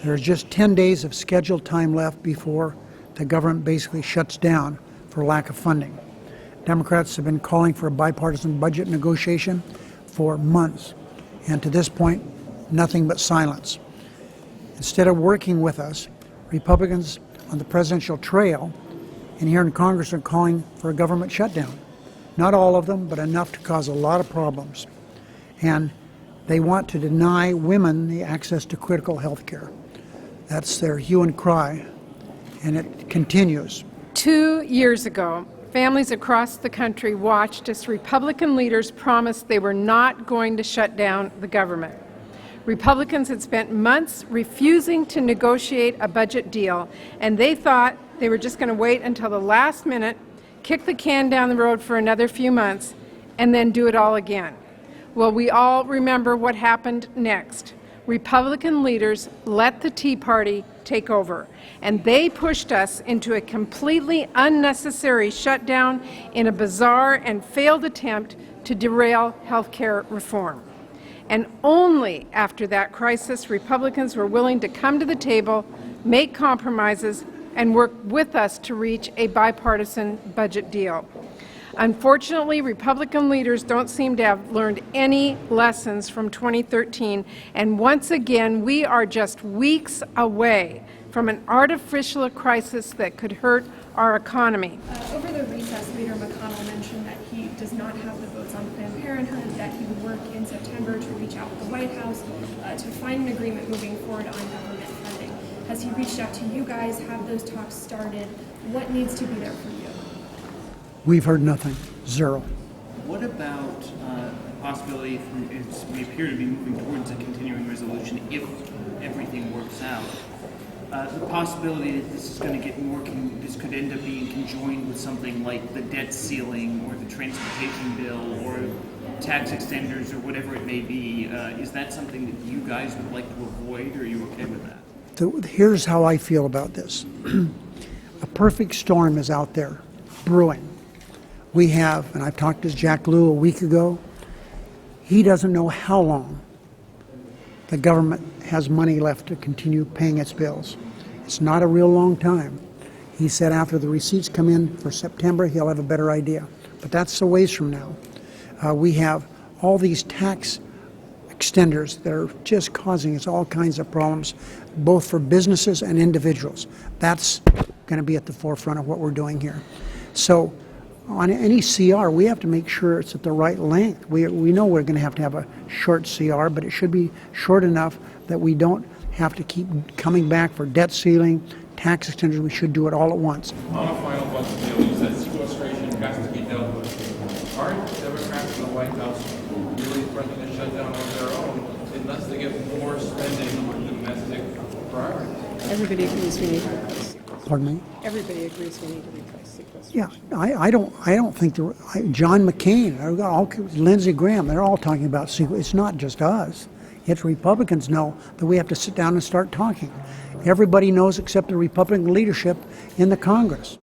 There's just 10 days of scheduled time left before the government basically shuts down for lack of funding. Democrats have been calling for a bipartisan budget negotiation for months, and to this point, nothing but silence. Instead of working with us, Republicans on the presidential trail and here in Congress are calling for a government shutdown. Not all of them, but enough to cause a lot of problems. And they want to deny women the access to critical health care. That's their hue and cry, and it continues. 2 years ago, families across the country watched as Republican leaders promised they were not going to shut down the government. Republicans had spent months refusing to negotiate a budget deal, and they thought they were just going to wait until the last minute, kick the can down the road for another few months, and then do it all again. Well, we all remember what happened next. Republican leaders let the Tea Party take over, and they pushed us into a completely unnecessary shutdown in a bizarre and failed attempt to derail health care reform. And only after that crisis, Republicans were willing to come to the table, make compromises, and work with us to reach a bipartisan budget deal. Unfortunately, Republican leaders don't seem to have learned any lessons from 2013, and once again, we are just weeks away from an artificial crisis that could hurt our economy. Over the recess, Leader McConnell mentioned that he does not have the votes on Planned Parenthood, that he would work in September to reach out to the White House to find an agreement moving forward on government funding. Has he reached out to you guys? Have those talks started? What needs to be there for you? We've heard nothing. Zero. What about the possibility, we appear to be moving towards a continuing resolution if everything works out, the possibility that this is going to get more, this could end up being conjoined with something like the debt ceiling or the transportation bill or tax extenders or whatever it may be, is that something that you guys would like to avoid, or are you okay with that? Here's how I feel about this. A perfect storm is out there, brewing. We have, and I've talked to Jack Lew a week ago, he doesn't know how long the government has money left to continue paying its bills. It's not a real long time. He said after the receipts come in for September, he'll have a better idea. But that's a ways from now. We have all these tax extenders that are just causing us all kinds of problems, both for businesses and individuals. That's going to be at the forefront of what we're doing here. So on any CR, we have to make sure it's at the right length. We know we're going to have a short CR, but it should be short enough that we don't have to keep coming back for debt ceiling, tax extensions. We should do it all at once. On a final budget deal, you said sequestration has to be dealt with. Aren't Democrats in the White House really threatening a shutdown on their own unless they get more spending on domestic priorities? Everybody agrees we need to replace sequestration. Pardon me? Everybody agrees we need to replace sequestration. Yeah, I don't think John McCain, Lindsey Graham, they're all talking about sequestration. It's not just us. It's Republicans know that we have to sit down and start talking. Everybody knows except the Republican leadership in the Congress.